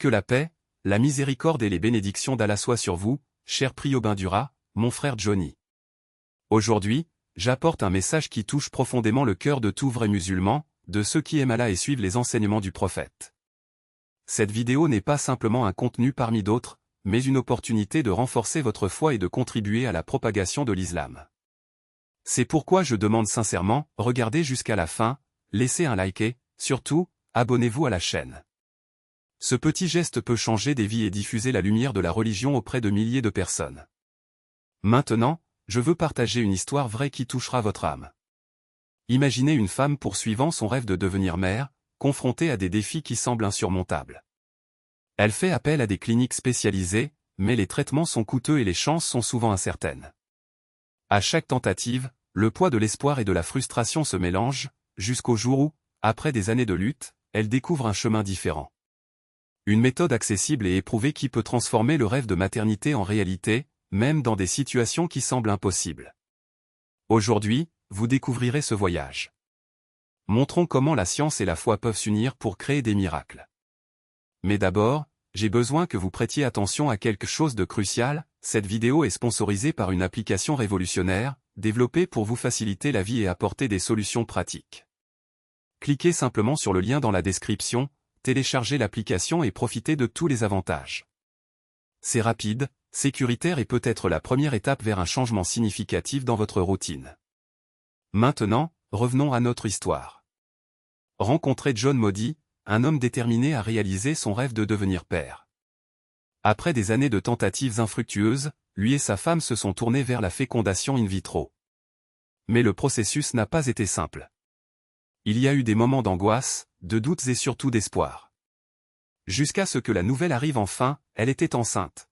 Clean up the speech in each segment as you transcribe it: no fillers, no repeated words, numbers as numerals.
Que la paix, la miséricorde et les bénédictions d'Allah soient sur vous, cher Priobindura, mon frère Johnny. Aujourd'hui, j'apporte un message qui touche profondément le cœur de tout vrai musulman, de ceux qui aiment Allah et suivent les enseignements du prophète. Cette vidéo n'est pas simplement un contenu parmi d'autres, mais une opportunité de renforcer votre foi et de contribuer à la propagation de l'islam. C'est pourquoi je demande sincèrement, regardez jusqu'à la fin, laissez un like et, surtout, abonnez-vous à la chaîne. Ce petit geste peut changer des vies et diffuser la lumière de la religion auprès de milliers de personnes. Maintenant, je veux partager une histoire vraie qui touchera votre âme. Imaginez une femme poursuivant son rêve de devenir mère, confrontée à des défis qui semblent insurmontables. Elle fait appel à des cliniques spécialisées, mais les traitements sont coûteux et les chances sont souvent incertaines. À chaque tentative, le poids de l'espoir et de la frustration se mélangent, jusqu'au jour où, après des années de lutte, elle découvre un chemin différent. Une méthode accessible et éprouvée qui peut transformer le rêve de maternité en réalité, même dans des situations qui semblent impossibles. Aujourd'hui, vous découvrirez ce voyage. Montrons comment la science et la foi peuvent s'unir pour créer des miracles. Mais d'abord, j'ai besoin que vous prêtiez attention à quelque chose de crucial. Cette vidéo est sponsorisée par une application révolutionnaire, développée pour vous faciliter la vie et apporter des solutions pratiques. Cliquez simplement sur le lien dans la description, téléchargez l'application et profitez de tous les avantages. C'est rapide, sécuritaire et peut être la première étape vers un changement significatif dans votre routine. Maintenant, revenons à notre histoire. Rencontrez John Moody, un homme déterminé à réaliser son rêve de devenir père. Après des années de tentatives infructueuses, lui et sa femme se sont tournés vers la fécondation in vitro. Mais le processus n'a pas été simple. Il y a eu des moments d'angoisse, de doutes et surtout d'espoir. Jusqu'à ce que la nouvelle arrive enfin, elle était enceinte.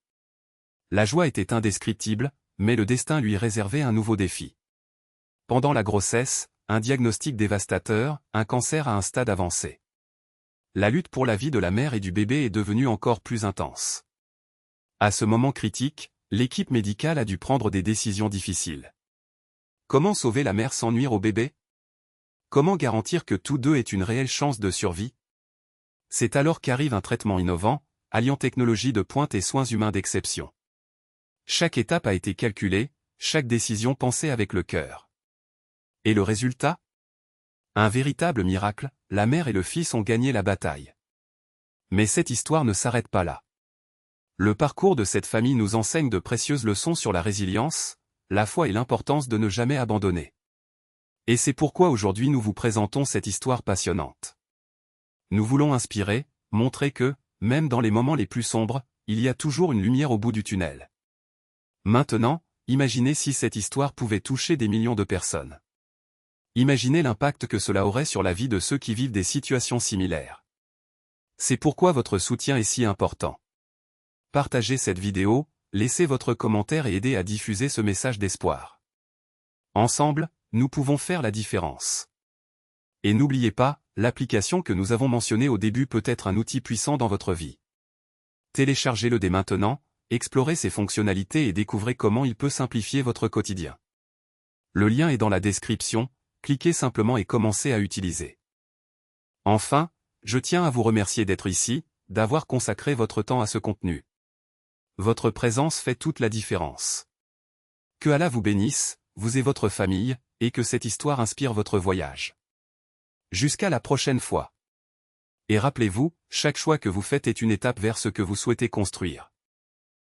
La joie était indescriptible, mais le destin lui réservait un nouveau défi. Pendant la grossesse, un diagnostic dévastateur, un cancer à un stade avancé. La lutte pour la vie de la mère et du bébé est devenue encore plus intense. À ce moment critique, l'équipe médicale a dû prendre des décisions difficiles. Comment sauver la mère sans nuire au bébé? Comment garantir que tous deux aient une réelle chance de survie? C'est alors qu'arrive un traitement innovant, alliant technologie de pointe et soins humains d'exception. Chaque étape a été calculée, chaque décision pensée avec le cœur. Et le résultat? Un véritable miracle, la mère et le fils ont gagné la bataille. Mais cette histoire ne s'arrête pas là. Le parcours de cette famille nous enseigne de précieuses leçons sur la résilience, la foi et l'importance de ne jamais abandonner. Et c'est pourquoi aujourd'hui nous vous présentons cette histoire passionnante. Nous voulons inspirer, montrer que, même dans les moments les plus sombres, il y a toujours une lumière au bout du tunnel. Maintenant, imaginez si cette histoire pouvait toucher des millions de personnes. Imaginez l'impact que cela aurait sur la vie de ceux qui vivent des situations similaires. C'est pourquoi votre soutien est si important. Partagez cette vidéo, laissez votre commentaire et aidez à diffuser ce message d'espoir. Ensemble, nous pouvons faire la différence. Et n'oubliez pas, l'application que nous avons mentionnée au début peut être un outil puissant dans votre vie. Téléchargez-le dès maintenant, explorez ses fonctionnalités et découvrez comment il peut simplifier votre quotidien. Le lien est dans la description, cliquez simplement et commencez à utiliser. Enfin, je tiens à vous remercier d'être ici, d'avoir consacré votre temps à ce contenu. Votre présence fait toute la différence. Que Allah vous bénisse, vous et votre famille, et que cette histoire inspire votre voyage. Jusqu'à la prochaine fois. Et rappelez-vous, chaque choix que vous faites est une étape vers ce que vous souhaitez construire.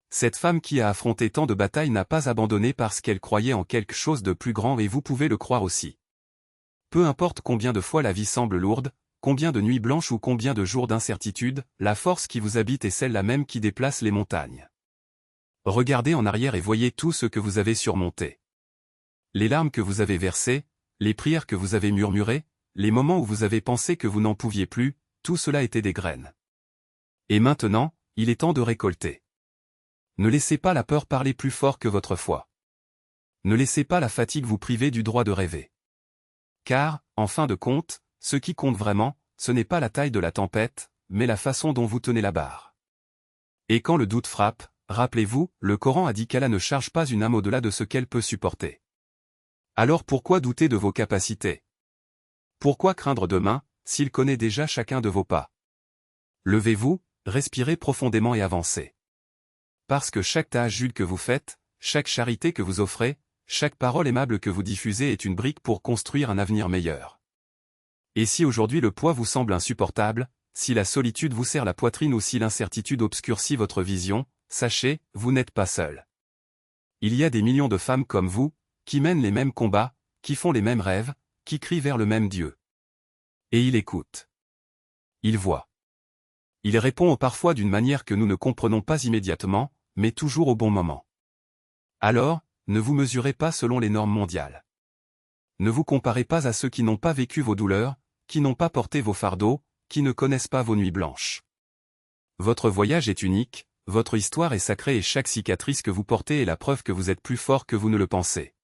Cette femme qui a affronté tant de batailles n'a pas abandonné parce qu'elle croyait en quelque chose de plus grand et vous pouvez le croire aussi. Peu importe combien de fois la vie semble lourde, combien de nuits blanches ou combien de jours d'incertitude, la force qui vous habite est celle-là même qui déplace les montagnes. Regardez en arrière et voyez tout ce que vous avez surmonté. Les larmes que vous avez versées, les prières que vous avez murmurées, les moments où vous avez pensé que vous n'en pouviez plus, tout cela était des graines. Et maintenant, il est temps de récolter. Ne laissez pas la peur parler plus fort que votre foi. Ne laissez pas la fatigue vous priver du droit de rêver. Car, en fin de compte, ce qui compte vraiment, ce n'est pas la taille de la tempête, mais la façon dont vous tenez la barre. Et quand le doute frappe, rappelez-vous, le Coran a dit qu'Allah ne charge pas une âme au-delà de ce qu'elle peut supporter. Alors pourquoi douter de vos capacités? Pourquoi craindre demain, s'il connaît déjà chacun de vos pas? Levez-vous, respirez profondément et avancez. Parce que chaque tâche Jules que vous faites, chaque charité que vous offrez, chaque parole aimable que vous diffusez est une brique pour construire un avenir meilleur. Et si aujourd'hui le poids vous semble insupportable, si la solitude vous serre la poitrine ou si l'incertitude obscurcit votre vision, sachez, vous n'êtes pas seul. Il y a des millions de femmes comme vous, qui mènent les mêmes combats, qui font les mêmes rêves, qui crient vers le même Dieu. Et il écoute. Il voit. Il répond parfois d'une manière que nous ne comprenons pas immédiatement, mais toujours au bon moment. Alors, ne vous mesurez pas selon les normes mondiales. Ne vous comparez pas à ceux qui n'ont pas vécu vos douleurs, qui n'ont pas porté vos fardeaux, qui ne connaissent pas vos nuits blanches. Votre voyage est unique, votre histoire est sacrée et chaque cicatrice que vous portez est la preuve que vous êtes plus fort que vous ne le pensez.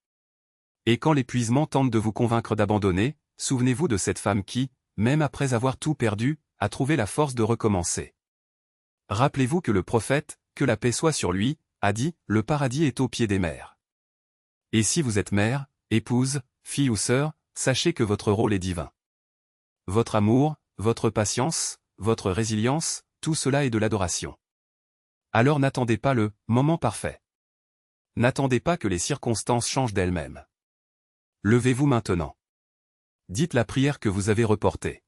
Et quand l'épuisement tente de vous convaincre d'abandonner, souvenez-vous de cette femme qui, même après avoir tout perdu, a trouvé la force de recommencer. Rappelez-vous que le prophète, que la paix soit sur lui, a dit, le paradis est au pied des mers. Et si vous êtes mère, épouse, fille ou sœur, sachez que votre rôle est divin. Votre amour, votre patience, votre résilience, tout cela est de l'adoration. Alors n'attendez pas le moment parfait. N'attendez pas que les circonstances changent d'elles-mêmes. Levez-vous maintenant. Dites la prière que vous avez reportée.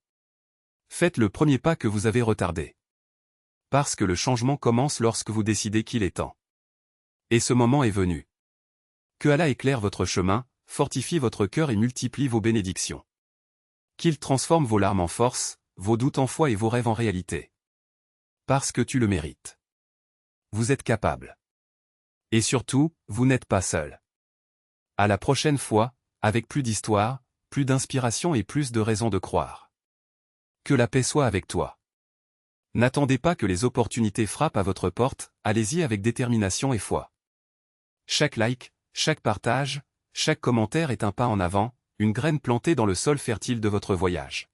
Faites le premier pas que vous avez retardé. Parce que le changement commence lorsque vous décidez qu'il est temps. Et ce moment est venu. Que Allah éclaire votre chemin, fortifie votre cœur et multiplie vos bénédictions. Qu'il transforme vos larmes en force, vos doutes en foi et vos rêves en réalité. Parce que tu le mérites. Vous êtes capable. Et surtout, vous n'êtes pas seul. À la prochaine fois, avec plus d'histoire, plus d'inspiration et plus de raisons de croire. Que la paix soit avec toi. N'attendez pas que les opportunités frappent à votre porte, allez-y avec détermination et foi. Chaque like, chaque partage, chaque commentaire est un pas en avant, une graine plantée dans le sol fertile de votre voyage.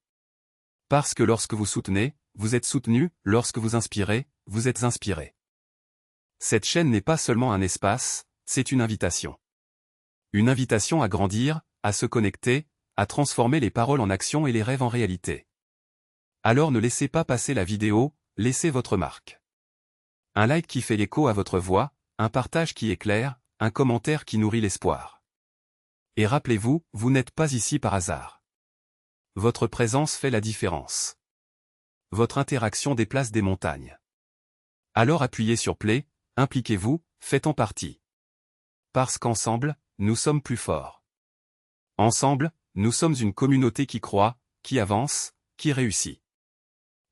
Parce que lorsque vous soutenez, vous êtes soutenu, lorsque vous inspirez, vous êtes inspiré. Cette chaîne n'est pas seulement un espace, c'est une invitation. Une invitation à grandir, à se connecter, à transformer les paroles en action et les rêves en réalité. Alors ne laissez pas passer la vidéo, laissez votre marque. Un like qui fait l'écho à votre voix, un partage qui éclaire, un commentaire qui nourrit l'espoir. Et rappelez-vous, vous n'êtes pas ici par hasard. Votre présence fait la différence. Votre interaction déplace des montagnes. Alors appuyez sur play, impliquez-vous, faites en partie. Parce qu'ensemble, nous sommes plus forts. Ensemble, nous sommes une communauté qui croit, qui avance, qui réussit.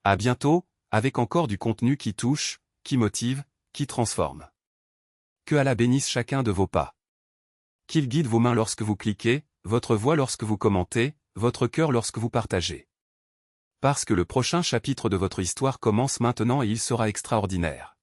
À bientôt, avec encore du contenu qui touche, qui motive, qui transforme. Que Allah bénisse chacun de vos pas. Qu'il guide vos mains lorsque vous cliquez, votre voix lorsque vous commentez, votre cœur lorsque vous partagez. Parce que le prochain chapitre de votre histoire commence maintenant et il sera extraordinaire.